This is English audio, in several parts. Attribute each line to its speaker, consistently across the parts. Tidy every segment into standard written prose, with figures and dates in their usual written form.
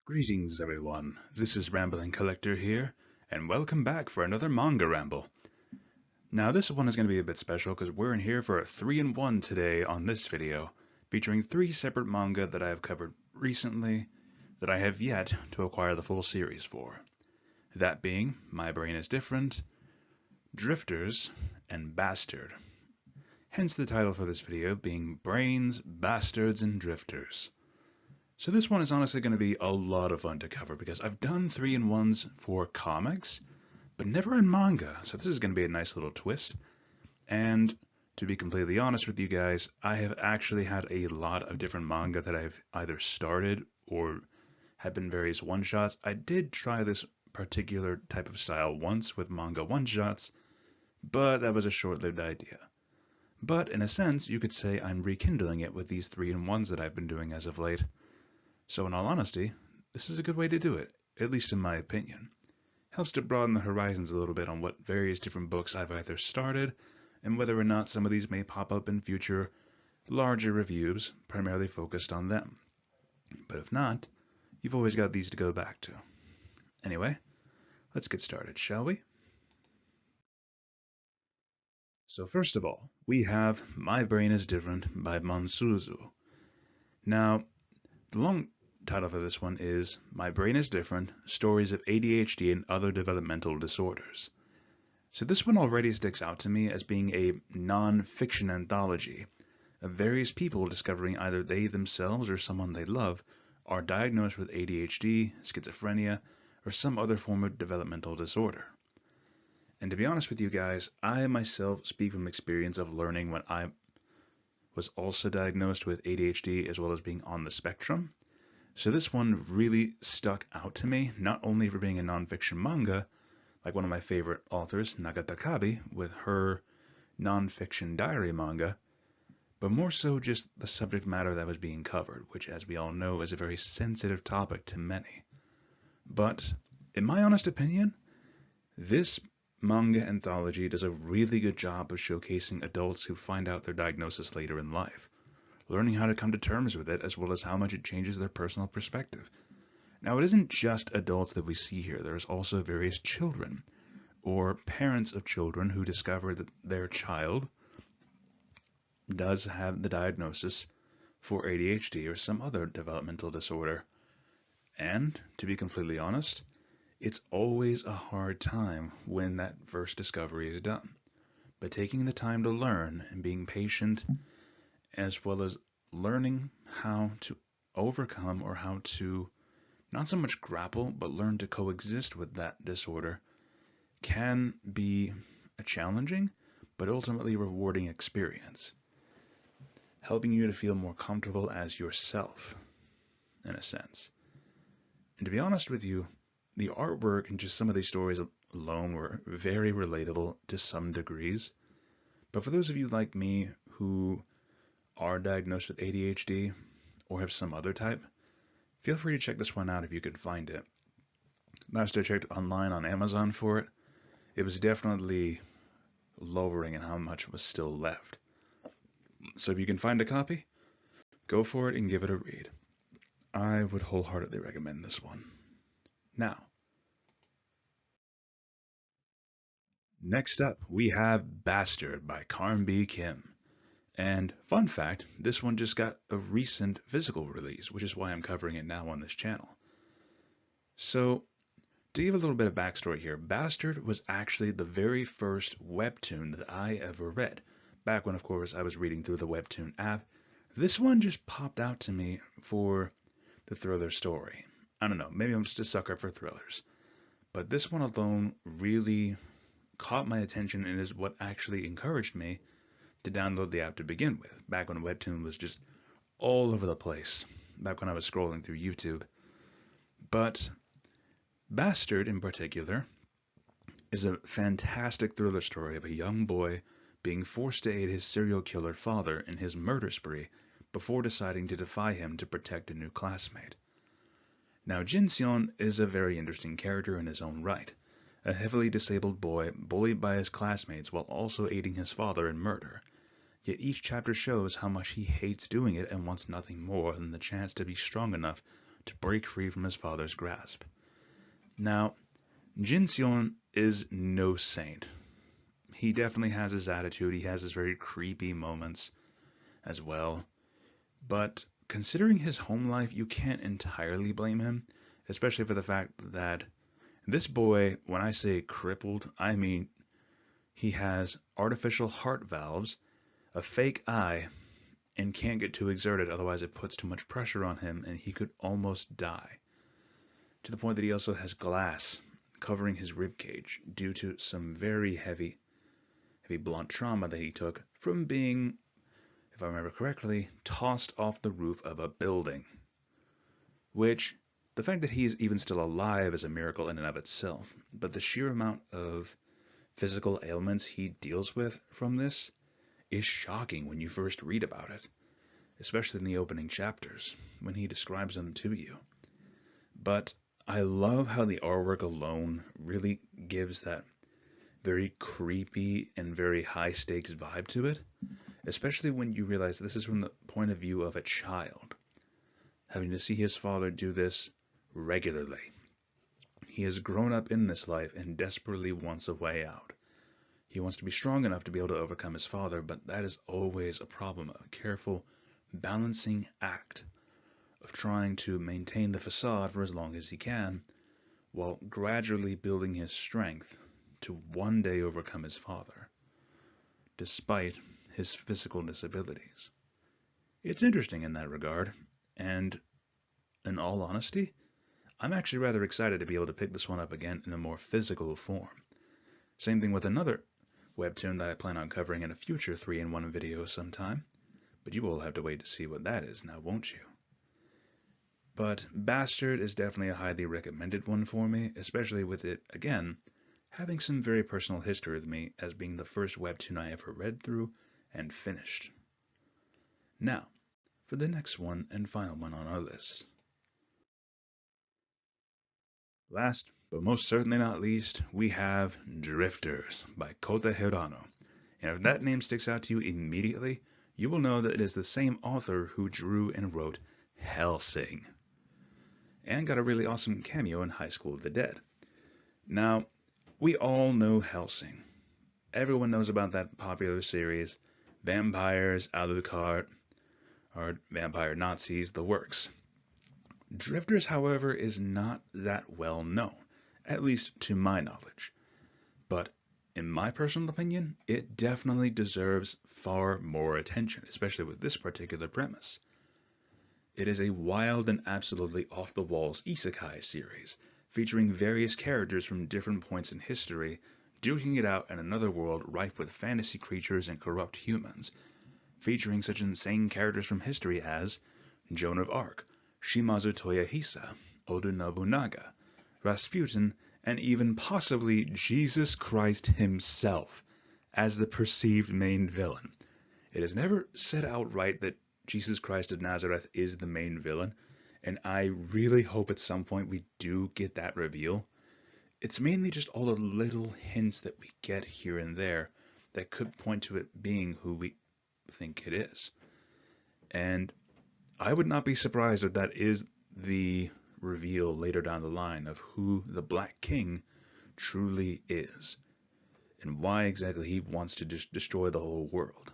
Speaker 1: Greetings everyone, this is Rambling Collector here, and welcome back for another manga ramble. Now this one is going to be a bit special because we're in here for a 3-in-1 today on this video, featuring 3 separate manga that I have covered recently that I have yet to acquire the full series for. That being My Brain is Different, Drifters, and Bastard. Hence the title for this video being Brains, Bastards, and Drifters. So this one is honestly going to be a lot of fun to cover because I've done 3-in-1s for comics, but never in manga, so this is going to be a nice little twist. And to be completely honest with you guys, I have actually had a lot of different manga that I've either started or have been various one-shots. I did try this particular type of style once with manga one-shots, but that was a short-lived idea. But in a sense, you could say I'm rekindling it with these 3-in-1s that I've been doing as of late. So in all honesty, this is a good way to do it, at least in my opinion. Helps to broaden the horizons a little bit on what various different books I've either started, and whether or not some of these may pop up in future larger reviews, primarily focused on them. But if not, you've always got these to go back to. Anyway, let's get started, shall we? So first of all, we have My Brain is Different by Monsuzu. Now, the long title for this one is My Brain is Different, Stories of ADHD and Other Developmental Disorders. So this one already sticks out to me as being a non-fiction anthology of various people discovering either they themselves or someone they love are diagnosed with ADHD, schizophrenia, or some other form of developmental disorder. And to be honest with you guys, I myself speak from experience of learning when I was also diagnosed with ADHD as well as being on the spectrum. So this one really stuck out to me, not only for being a nonfiction manga, like one of my favorite authors, Nagatakabe, with her nonfiction diary manga, but more so just the subject matter that was being covered, which as we all know is a very sensitive topic to many. But, in my honest opinion, this manga anthology does a really good job of showcasing adults who find out their diagnosis later in life, learning how to come to terms with it as well as how much it changes their personal perspective. Now, it isn't just adults that we see here. There's also various children or parents of children who discover that their child does have the diagnosis for ADHD or some other developmental disorder. And, to be completely honest, it's always a hard time when that first discovery is done. But taking the time to learn and being patient, as well as learning how to overcome or how to not so much grapple, but learn to coexist with that disorder, can be a challenging, but ultimately rewarding experience, helping you to feel more comfortable as yourself, in a sense. And to be honest with you, the artwork and just some of these stories alone were very relatable to some degrees. But for those of you like me who are diagnosed with ADHD or have some other type, feel free to check this one out if you can find it. Last I checked online on Amazon for it, it was definitely lowering in how much was still left. So if you can find a copy, go for it and give it a read. I would wholeheartedly recommend this one. Now, next up, we have Bastard by Carnby Kim. And fun fact, this one just got a recent physical release, which is why I'm covering it now on this channel. So, to give a little bit of backstory here, Bastard was actually the very first webtoon that I ever read. Back when, of course, I was reading through the Webtoon app. This one just popped out to me for the thriller story. I don't know, maybe I'm just a sucker for thrillers. But this one alone really caught my attention and is what actually encouraged me to download the app to begin with, back when Webtoon was just all over the place, back when I was scrolling through YouTube. But Bastard, in particular, is a fantastic thriller story of a young boy being forced to aid his serial killer father in his murder spree before deciding to defy him to protect a new classmate. Now, Jin-seon is a very interesting character in his own right, a heavily disabled boy bullied by his classmates while also aiding his father in murder. Yet each chapter shows how much he hates doing it and wants nothing more than the chance to be strong enough to break free from his father's grasp. Now, Jinseon is no saint. He definitely has his attitude, he has his very creepy moments as well. But considering his home life, you can't entirely blame him, especially for the fact that this boy, when I say crippled, I mean he has artificial heart valves, a fake eye, and can't get too exerted, otherwise it puts too much pressure on him and he could almost die. To the point that he also has glass covering his rib cage due to some very heavy blunt trauma that he took from being, if I remember correctly, tossed off the roof of a building. Which, the fact that he is even still alive is a miracle in and of itself, but the sheer amount of physical ailments he deals with from this is shocking when you first read about it, especially in the opening chapters, when he describes them to you. But I love how the artwork alone really gives that very creepy and very high-stakes vibe to it, especially when you realize this is from the point of view of a child, having to see his father do this regularly. He has grown up in this life and desperately wants a way out. He wants to be strong enough to be able to overcome his father, but that is always a problem, a careful balancing act of trying to maintain the facade for as long as he can, while gradually building his strength to one day overcome his father, despite his physical disabilities. It's interesting in that regard, and in all honesty, I'm actually rather excited to be able to pick this one up again in a more physical form. Same thing with another webtoon that I plan on covering in a future 3-in-1 video sometime, but you will have to wait to see what that is now, won't you? But Bastard is definitely a highly recommended one for me, especially with it, again, having some very personal history with me as being the first webtoon I ever read through and finished. Now, for the next one and final one on our list. Last, but most certainly not least, we have Drifters by Kohta Hirano. And if that name sticks out to you immediately, you will know that it is the same author who drew and wrote Hellsing, and got a really awesome cameo in High School of the Dead. Now, we all know Hellsing. Everyone knows about that popular series, vampires, Alucard, or vampire Nazis, the works. Drifters, however, is not that well known, at least to my knowledge. But in my personal opinion, it definitely deserves far more attention, especially with this particular premise. It is a wild and absolutely off-the-walls isekai series, featuring various characters from different points in history, duking it out in another world rife with fantasy creatures and corrupt humans, featuring such insane characters from history as Joan of Arc, Shimazu Toyohisa, Oda Nobunaga, Rasputin, and even possibly Jesus Christ himself as the perceived main villain. It is never said outright that Jesus Christ of Nazareth is the main villain, and I really hope at some point we do get that reveal. It's mainly just all the little hints that we get here and there that could point to it being who we think it is. And I would not be surprised if that is the reveal later down the line of who the Black King truly is, and why exactly he wants to just destroy the whole world.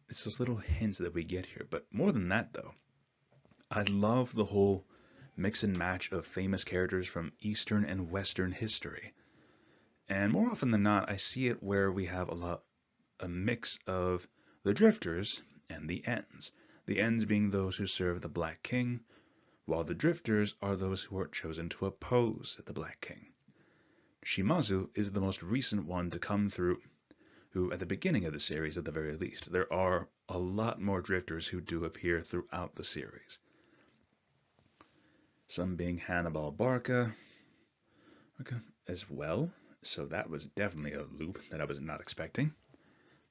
Speaker 1: It's those little hints that we get here, but more than that though, I love the whole mix and match of famous characters from Eastern and Western history. And more often than not, I see it where we have a mix of the Drifters and the Ends. The Ends being those who serve the Black King, while the Drifters are those who are chosen to oppose the Black King. Shimazu is the most recent one to come through, who at the beginning of the series at the very least. There are a lot more Drifters who do appear throughout the series. Some being Hannibal Barca as well, so that was definitely a loop that I was not expecting.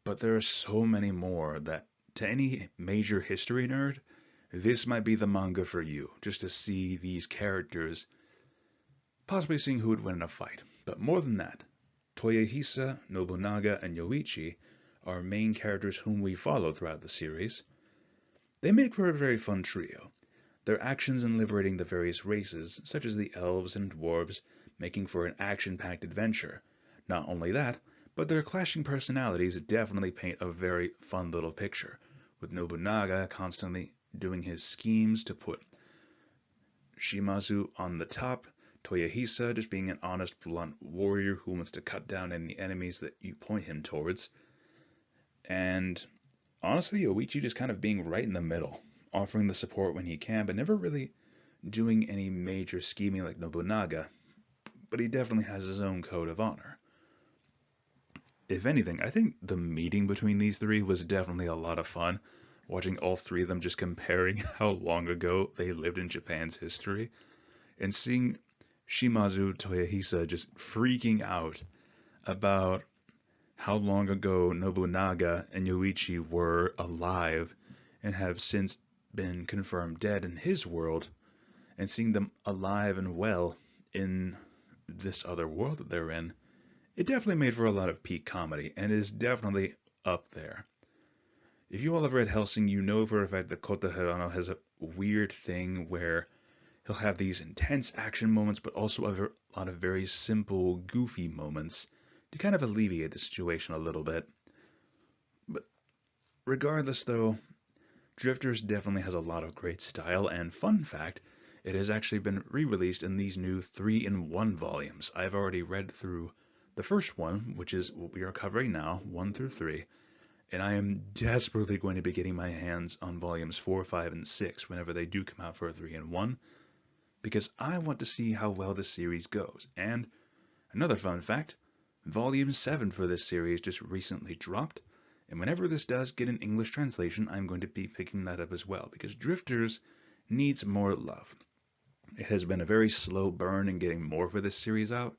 Speaker 1: But there are so many more that, to any major history nerd, this might be the manga for you, just to see these characters, possibly seeing who would win in a fight. But more than that, Toyohisa, Nobunaga, and Yoichi are main characters whom we follow throughout the series. They make for a very fun trio. their actions in liberating the various races, such as the elves and dwarves, making for an action-packed adventure. Not only that, but their clashing personalities definitely paint a very fun little picture, with Nobunaga constantly doing his schemes to put Shimazu on the top, Toyohisa just being an honest, blunt warrior who wants to cut down any enemies that you point him towards, and honestly, Yoichi just kind of being right in the middle, offering the support when he can, but never really doing any major scheming like Nobunaga, but he definitely has his own code of honor. If anything, I think the meeting between these three was definitely a lot of fun, watching all three of them just comparing how long ago they lived in Japan's history, and seeing Shimazu Toyohisa just freaking out about how long ago Nobunaga and Yoichi were alive and have since been confirmed dead in his world, and seeing them alive and well in this other world that they're in, it definitely made for a lot of peak comedy and is definitely up there. If you all have read Hellsing, you know for a fact that Kohta Hirano has a weird thing where he'll have these intense action moments, but also a lot of very simple, goofy moments to kind of alleviate the situation a little bit. But regardless, though, Drifters definitely has a lot of great style, and fun fact, it has actually been re-released in these new 3-in-1 volumes. I've already read through the first one, which is what we are covering now, 1 through 3, and I am desperately going to be getting my hands on volumes 4, 5, and 6 whenever they do come out for a 3-in-1, because I want to see how well the series goes. And another fun fact, Volume 7 for this series just recently dropped, and whenever this does get an English translation, I'm going to be picking that up as well, because Drifters needs more love. It has been a very slow burn in getting more for this series out,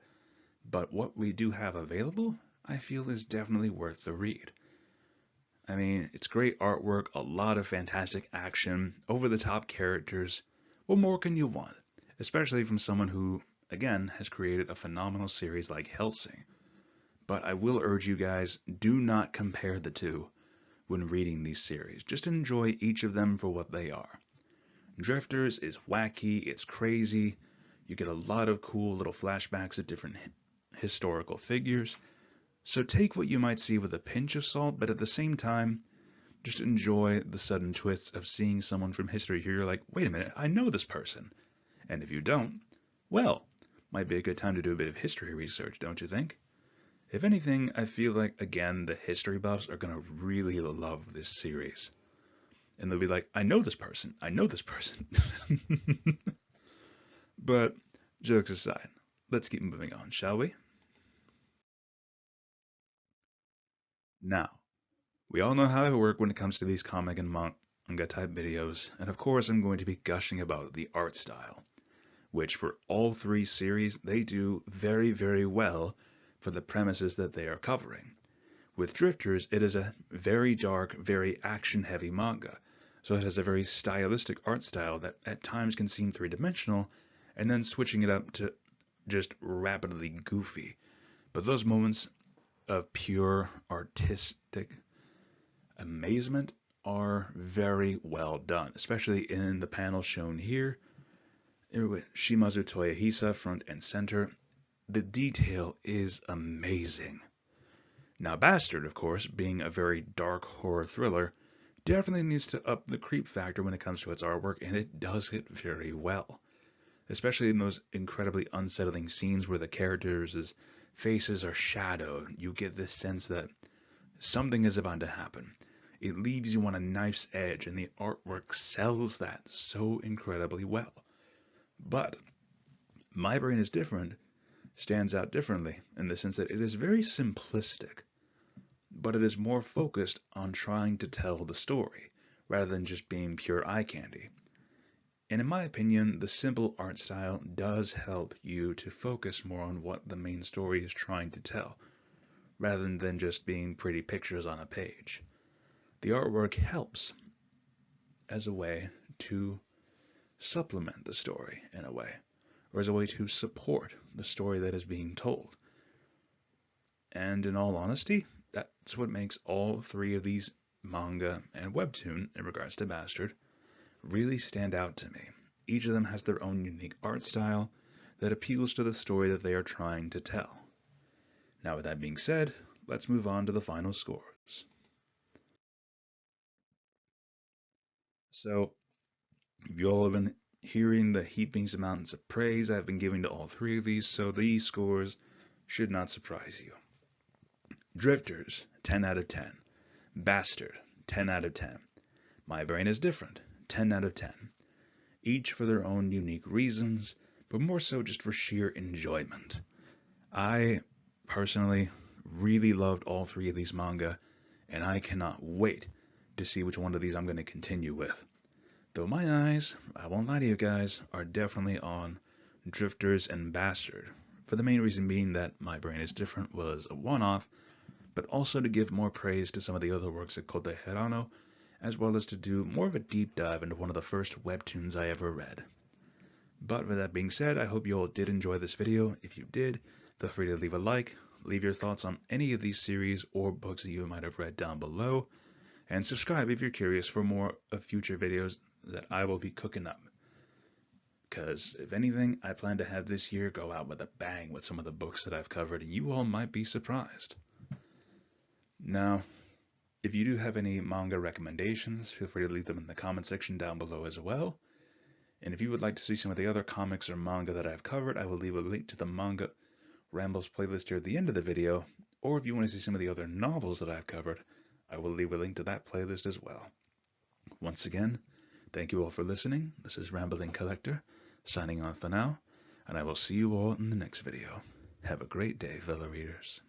Speaker 1: but what we do have available, I feel is definitely worth the read. I mean, it's great artwork, a lot of fantastic action, over-the-top characters. What more can you want? Especially from someone who, again, has created a phenomenal series like Hellsing. But I will urge you guys, do not compare the two when reading these series. Just enjoy each of them for what they are. Drifters is wacky, it's crazy, you get a lot of cool little flashbacks of different historical figures, so take what you might see with a pinch of salt, but at the same time, just enjoy the sudden twists of seeing someone from history here. You're like, wait a minute, I know this person. And if you don't, well, might be a good time to do a bit of history research, don't you think? If anything, I feel like, again, the history buffs are going to really love this series. And they'll be like, I know this person. I know this person. But, jokes aside, let's keep moving on, shall we? Now, we all know how I work when it comes to these comic and manga type videos, and of course I'm going to be gushing about the art style, which for all three series, they do very well for the premises that they are covering. With Drifters, it is a very dark, very action-heavy manga, so it has a very stylistic art style that at times can seem three-dimensional, and then switching it up to just rapidly goofy. But those moments of pure artistic amazement are very well done, especially in the panel shown here, with Shimazu Toyohisa front and center. The detail is amazing. Now, Bastard, of course, being a very dark horror thriller, definitely needs to up the creep factor when it comes to its artwork, and it does it very well. Especially in those incredibly unsettling scenes where the characters' faces are shadowed, you get this sense that something is about to happen. It leaves you on a knife's edge, and the artwork sells that so incredibly well. But My Brain is Different stands out differently in the sense that it is very simplistic, but it is more focused on trying to tell the story rather than just being pure eye candy. And in my opinion, the simple art style does help you to focus more on what the main story is trying to tell, rather than just being pretty pictures on a page. The artwork helps as a way to supplement the story in a way, or as a way to support the story that is being told. And in all honesty, that's what makes all three of these manga and Webtoon, in regards to Bastard, really stand out to me. Each of them has their own unique art style that appeals to the story that they are trying to tell. Now, with that being said, let's move on to the final scores. So, you all have been hearing the heaping amounts of praise I've been giving to all three of these, so these scores should not surprise you. Drifters, 10 out of 10. Bastard, 10 out of 10. My Brain is Different, 10 out of 10. Each for their own unique reasons, but more so just for sheer enjoyment. I personally really loved all three of these manga, and I cannot wait to see which one of these I'm going to continue with. Though my eyes, I won't lie to you guys, are definitely on Drifters and Bastard, for the main reason being that My Brain is Different was a one-off, but also to give more praise to some of the other works of Kohta Hirano, as well as to do more of a deep dive into one of the first webtoons I ever read. But with that being said, I hope you all did enjoy this video. If you did, feel free to leave a like, leave your thoughts on any of these series or books that you might have read down below, and subscribe if you're curious for more of future videos that I will be cooking up. Because, if anything, I plan to have this year go out with a bang with some of the books that I've covered, and you all might be surprised. Now, if you do have any manga recommendations, feel free to leave them in the comment section down below as well. And if you would like to see some of the other comics or manga that I've covered, I will leave a link to the Manga Rambles playlist here at the end of the video. Or if you want to see some of the other novels that I've covered, I will leave a link to that playlist as well. Once again, thank you all for listening. This is Rambling Collector, signing off for now, and I will see you all in the next video. Have a great day, fellow readers.